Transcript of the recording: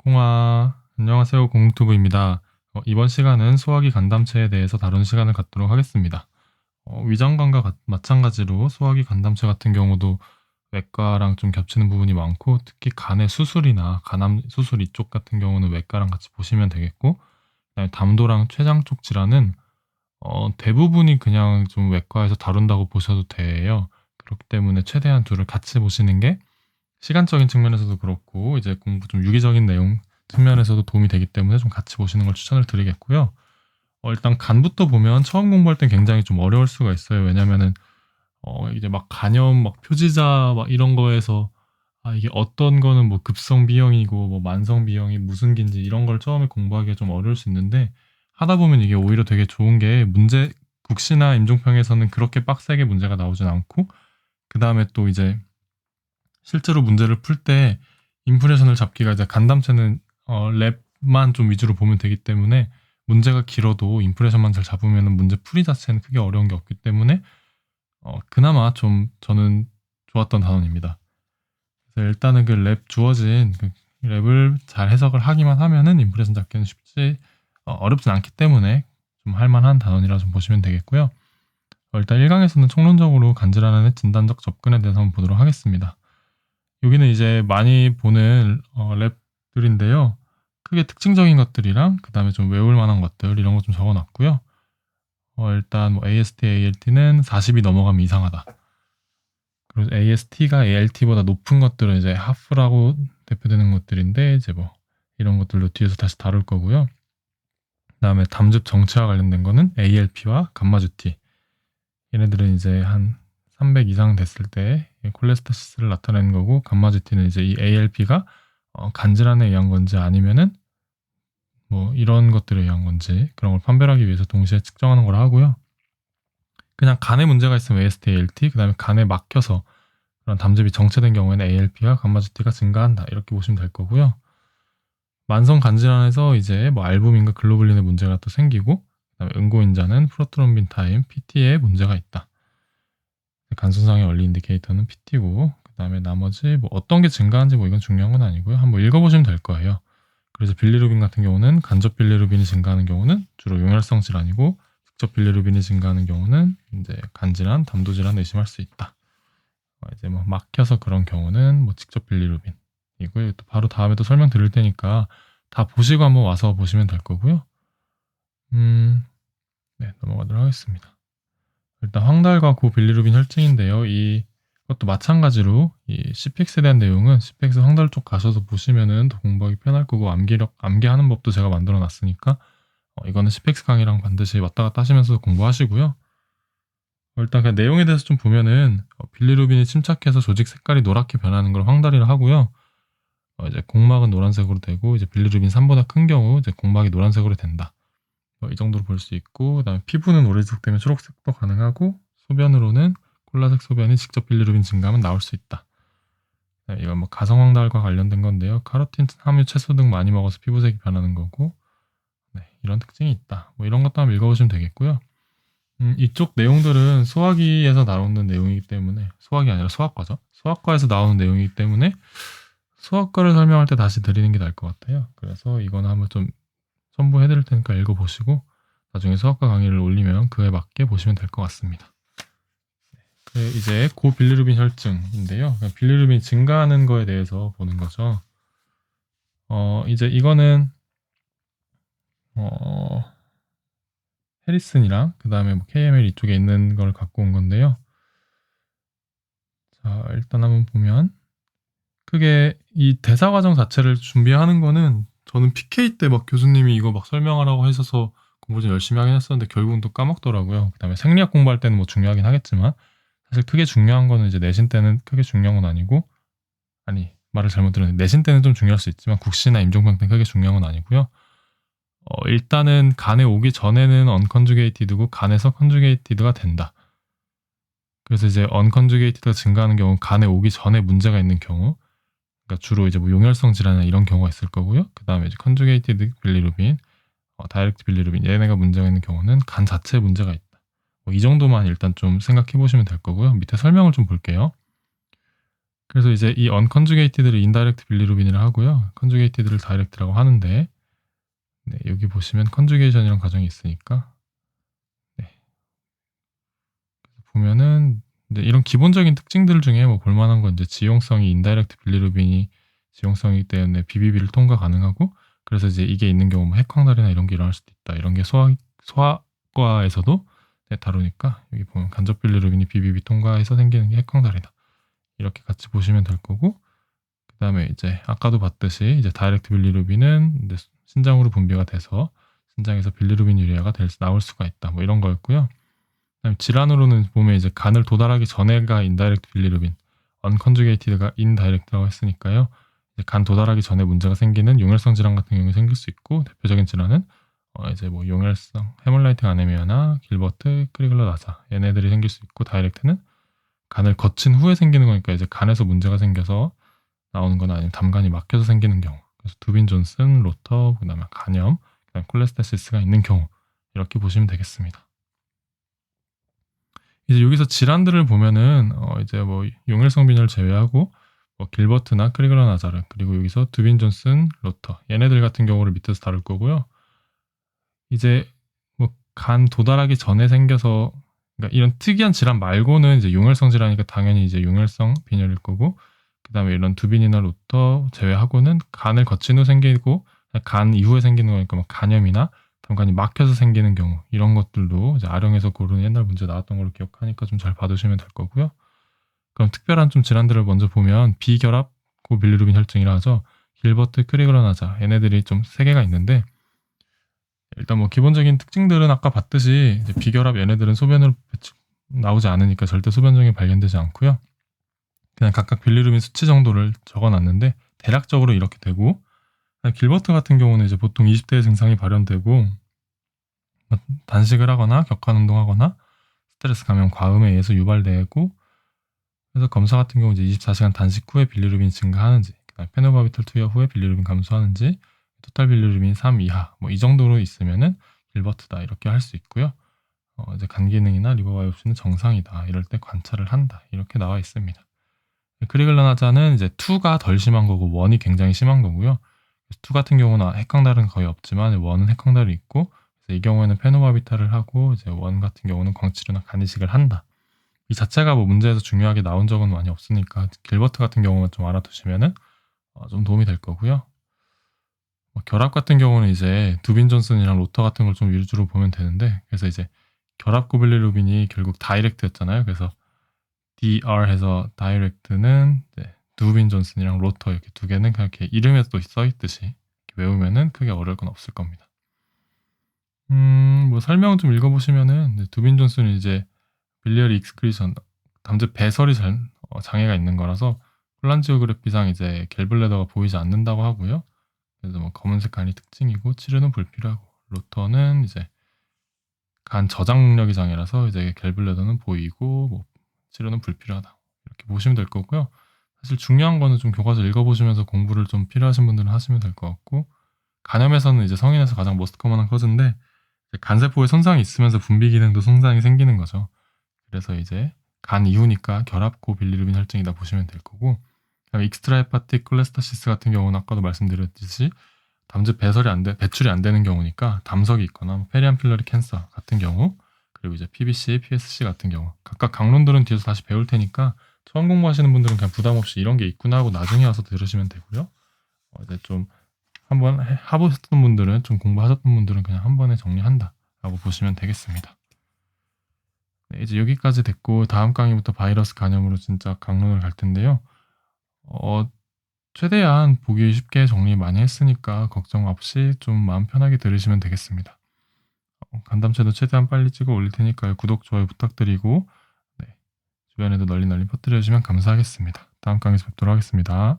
안녕하세요. 공투부입니다. 이번 시간은 소화기 간담체에 대해서 다루는 시간을 갖도록 하겠습니다. 위장관과 마찬가지로 소화기 간담체 같은 경우도 외과랑 좀 겹치는 부분이 많고, 특히 간의 수술이나 간암 수술 이쪽 같은 경우는 외과랑 같이 보시면 되겠고, 그다음에 담도랑 췌장 쪽 질환은 대부분이 그냥 좀 외과에서 다룬다고 보셔도 돼요. 그렇기 때문에 최대한 둘을 같이 보시는 게 시간적인 측면에서도 그렇고 이제 공부 좀 유기적인 내용 측면에서도 도움이 되기 때문에 좀 같이 보시는 걸 추천을 드리겠고요. 일단 간부터 보면 처음 공부할 땐 굉장히 좀 어려울 수가 있어요. 왜냐면은 이제 막 간염 막 표지자 막 이런 거에서 이게 어떤 거는 뭐 급성 B형이고 뭐 만성 B형이 무슨 긴지 이런 걸 처음에 공부하기가 좀 어려울 수 있는데, 하다 보면 이게 오히려 되게 좋은 게 국시나 임종평에서는 그렇게 빡세게 문제가 나오진 않고, 그 다음에 또 이제 실제로 문제를 풀 때 인프레션을 잡기가 이제 간담체는 랩만 좀 위주로 보면 되기 때문에 문제가 길어도 인프레션만 잘 잡으면 문제 풀이 자체는 크게 어려운 게 없기 때문에 그나마 좀 저는 좋았던 단원입니다. 그래서 일단은 그 랩 주어진 그 랩을 잘 해석을 하기만 하면은 인프레션 잡기는 어렵진 않기 때문에 좀 할만한 단원이라 좀 보시면 되겠고요. 일단 1강에서는 총론적으로 간질환의 진단적 접근에 대해서 한번 보도록 하겠습니다. 여기는 이제 많이 보는 랩들인데요. 크게 특징적인 것들이랑 그 다음에 좀 외울 만한 것들 이런 거 좀 적어놨고요. 일단 뭐 AST, ALT는 40이 넘어가면 이상하다. 그리고 AST가 ALT보다 높은 것들은 이제 하프라고 대표되는 것들인데 이제 뭐 이런 것들도 뒤에서 다시 다룰 거고요. 그 다음에 담즙 정체와 관련된 거는 ALP와 감마주티. 얘네들은 이제 한 300 이상 됐을 때 콜레스테시스를 나타내는 거고, 감마주티는 이제 이 ALP가 간질환에 의한 건지 아니면은 뭐 이런 것들에 의한 건지 그런 걸 판별하기 위해서 동시에 측정하는 걸 하고요. 그냥 간에 문제가 있으면 AST, ALT, 그 다음에 간에 막혀서 그런 담즙이 정체된 경우에는 ALP와 감마주티가 증가한다 이렇게 보시면 될 거고요. 만성 간질환에서 이제 뭐 알부민과 글로불린의 문제가 또 생기고, 그다음에 응고인자는 프로트롬빈 타임 PT에 문제가 있다. 간순상의 원리 인디케이터는 PT고, 그 다음에 나머지 뭐 어떤 게 증가한지 뭐 이건 중요한 건 아니고요. 한번 읽어보시면 될 거예요. 그래서 빌리루빈 같은 경우는 간접 빌리루빈이 증가하는 경우는 주로 용혈성 질환이고, 직접 빌리루빈이 증가하는 경우는 이제 간질환, 담도질환 의심할 수 있다. 이제 뭐 막혀서 그런 경우는 뭐 직접 빌리루빈이고요. 또 바로 다음에 또 설명드릴 테니까 다 보시고 한번 와서 보시면 될 거고요. 네, 넘어가도록 하겠습니다. 일단 황달과 고빌리루빈 혈증인데요. 이것도 마찬가지로 이 CPX에 대한 내용은 CPX 황달 쪽 가셔서 보시면은 더 공부하기 편할 거고, 암기하는 법도 제가 만들어 놨으니까 이거는 CPX 강의랑 반드시 왔다 갔다 하시면서 공부하시고요. 일단 그냥 내용에 대해서 좀 보면은 빌리루빈이 침착해서 조직 색깔이 노랗게 변하는 걸 황달이라 하고요. 이제 공막은 노란색으로 되고, 이제 빌리루빈 3보다 큰 경우 이제 공막이 노란색으로 된다. 이 정도로 볼 수 있고, 그다음에 피부는 오래지속 때문에 초록색도 가능하고, 소변으로는 콜라색 소변이 직접 빌리루빈 증가하면 나올 수 있다. 네, 이건 뭐 가성황달과 관련된 건데요. 카로틴, 함유, 채소 등 많이 먹어서 피부색이 변하는 거고, 네, 이런 특징이 있다. 뭐 이런 것도 한번 읽어보시면 되겠고요. 이쪽 내용들은 소화기에서 나오는 내용이기 때문에, 소화기 아니라 소아과죠. 소아과에서 나오는 내용이기 때문에 소아과를 설명할 때 다시 드리는 게 나을 것 같아요. 그래서 이거는 한번 좀 첨부해 드릴 테니까 읽어보시고 나중에 수학과 강의를 올리면 그에 맞게 보시면 될 것 같습니다. 이제 고빌리루빈 혈증인데요. 빌리루빈 증가하는 거에 대해서 보는 거죠. 이제 이거는 해리슨이랑 그 다음에 뭐 KML 이쪽에 있는 걸 갖고 온 건데요. 자, 일단 한번 보면 크게 이 대사 과정 자체를 준비하는 거는, 저는 PK 때 막 교수님이 이거 막 설명하라고 하셔서 공부 좀 열심히 하긴 했었는데 결국은 또 까먹더라고요. 그다음에 생리학 공부할 때는 뭐 중요하긴 하겠지만, 사실 크게 중요한 거는 이제 내신 때는 크게 중요한 건 아니고, 말을 잘못 들었는데 내신 때는 좀 중요할 수 있지만 국시나 임종평 때는 크게 중요한 건 아니고요. 일단은 간에 오기 전에는 언컨주게이티드고 간에서 컨주게이티드가 된다. 그래서 이제 언컨주게이티드가 증가하는 경우 간에 오기 전에 문제가 있는 경우, 그러니까 주로 이제 뭐 용혈성 질환이나 이런 경우가 있을 거고요. 그 다음에 이제 컨주게이티드 빌리루빈, 다이렉트 빌리루빈, 얘네가 문제가 있는 경우는 간 자체에 문제가 있다. 이 정도만 일단 좀 생각해 보시면 될 거고요. 밑에 설명을 좀 볼게요. 그래서 이제 이 unconjugated를 indirect bilirubin이라 하고요. conjugated를 direct라고 하는데, 네, 여기 보시면 conjugation이라는 과정이 있으니까, 네, 보면은 네, 이런 기본적인 특징들 중에 뭐 볼만한 건 이제 지용성이 인다이렉트 빌리루빈이 지용성이기 때문에 BBB를 통과 가능하고, 그래서 이제 이게 있는 경우 뭐 핵황달이나 이런 게 일어날 수도 있다. 이런 게 소아과에서도 네, 다루니까 여기 보면 간접 빌리루빈이 BBB 통과해서 생기는 게 핵황달이다. 이렇게 같이 보시면 될 거고, 그다음에 이제 아까도 봤듯이 이제 다이렉트 빌리루빈은 이제 신장으로 분비가 돼서 신장에서 빌리루빈 유리아가 나올 수가 있다. 뭐 이런 거였고요. 질환으로는 보면 이제 간을 도달하기 전에가 인다이렉트 빌리루빈, 언컨주게이티드가 인다이렉트라고 했으니까요. 이제 간 도달하기 전에 문제가 생기는 용혈성 질환 같은 경우에 생길 수 있고, 대표적인 질환은 이제 뭐 용혈성 헤몰라이틱 아네미아나 길버트, 크리글러 나자 얘네들이 생길 수 있고, 다이렉트는 간을 거친 후에 생기는 거니까 이제 간에서 문제가 생겨서 나오는 거나 아니면 담간이 막혀서 생기는 경우. 그래서 두빈 존슨, 로터, 그다음에 간염, 그다음에 콜레스테시스가 있는 경우 이렇게 보시면 되겠습니다. 이제 여기서 질환들을 보면은 이제 뭐 용혈성 빈혈 제외하고 뭐 길버트나 크리글러 나자르, 그리고 여기서 두빈 존슨, 로터 얘네들 같은 경우를 밑에서 다룰 거고요. 이제 뭐 간 도달하기 전에 생겨서, 그러니까 이런 특이한 질환 말고는 이제 용혈성 질환이니까 당연히 이제 용혈성 빈혈일 거고, 그다음에 이런 두빈이나 로터 제외하고는 간을 거친 후 생기고 간 이후에 생기는 거니까 뭐 간염이나 담간이 막혀서 생기는 경우, 이런 것들도 이제 아령에서 고르는 옛날 문제 나왔던 걸로 기억하니까 좀 잘 봐두시면 될 거고요. 그럼 특별한 좀 질환들을 먼저 보면 비결합 고빌리루빈 혈증이라 하죠. 길버트, 크리글러 나자 얘네들이 좀 세 개가 있는데, 일단 뭐 기본적인 특징들은 아까 봤듯이 이제 비결합 얘네들은 소변으로 나오지 않으니까 절대 소변종이 발견되지 않고요. 그냥 각각 빌리루빈 수치 정도를 적어놨는데 대략적으로 이렇게 되고, 길버트 같은 경우는 이제 보통 20대의 증상이 발현되고 단식을 하거나 격한 운동하거나 스트레스 감염 과음에 의해서 유발되고, 그래서 검사 같은 경우 이제 24시간 단식 후에 빌리루빈이 증가하는지, 페노바비탈 투여 후에 빌리루빈 감소하는지, 토탈 빌리루빈 3 이하 뭐 이 정도로 있으면은 길버트다 이렇게 할 수 있고요. 이제 간 기능이나 리버 바이옵시는 정상이다 이럴 때 관찰을 한다 이렇게 나와 있습니다. 크리글러 나자는 이제 2가 덜 심한 거고 1이 굉장히 심한 거고요. 2 같은 경우는 핵황달은 거의 없지만 1은 핵황달이 있고, 그래서 이 경우에는 페노바비탈을 하고 이제 1 같은 경우는 광치료나 간이식을 한다. 이 자체가 뭐 문제에서 중요하게 나온 적은 많이 없으니까 길버트 같은 경우만 좀 알아두시면은 좀 도움이 될 거고요. 결합 같은 경우는 이제 두빈 존슨이랑 로터 같은 걸 좀 위주로 보면 되는데, 그래서 이제 결합 고빌리루빈이 결국 다이렉트였잖아요. 그래서 DR 해서 다이렉트는 두빈 존슨이랑 로터 이렇게 두 개는 그냥 이렇게 이름에 또 써 있듯이 외우면은 크게 어려울 건 없을 겁니다. 뭐 설명 좀 읽어보시면은 두빈 존슨은 이제 빌리어리 익스크리션 담즙 배설이 장애가 있는 거라서 콜란지오그래피상 이제 갤블레더가 보이지 않는다고 하고요. 그래서 뭐 검은색 간이 특징이고 치료는 불필요하고, 로터는 이제 간 저장 능력이 장애라서 이제 갤블레더는 보이고 뭐 치료는 불필요하다 이렇게 보시면 될 거고요. 사실 중요한 거는 좀 교과서 읽어보시면서 공부를 좀 필요하신 분들은 하시면 될 것 같고, 간염에서는 이제 성인에서 가장 모스트 커먼한 커즈인데 간세포에 손상이 있으면서 분비 기능도 손상이 생기는 거죠. 그래서 이제 간 이후니까 결합고 빌리루빈 혈증이다 보시면 될 거고, 익스트라 헤파틱 콜레스타시스 같은 경우는 아까도 말씀드렸듯이 담즙 배출이 안 되는 경우니까 담석이 있거나 페리암필러리 캔서 같은 경우, 그리고 이제 PBC, PSC 같은 경우 각각 강론들은 뒤에서 다시 배울 테니까 처음 공부하시는 분들은 그냥 부담 없이 이런 게 있구나 하고 나중에 와서 들으시면 되고요. 이제 좀 한번 해보셨던 분들은, 좀 공부하셨던 분들은 그냥 한 번에 정리한다 라고 보시면 되겠습니다. 네, 이제 여기까지 됐고 다음 강의부터 바이러스 간염으로 진짜 강론을 갈 텐데요. 최대한 보기 쉽게 정리 많이 했으니까 걱정 없이 좀 마음 편하게 들으시면 되겠습니다. 간담체도 최대한 빨리 찍어 올릴 테니까요. 구독, 좋아요 부탁드리고, 네, 주변에도 널리 퍼뜨려 주시면 감사하겠습니다. 다음 강의에서 뵙도록 하겠습니다.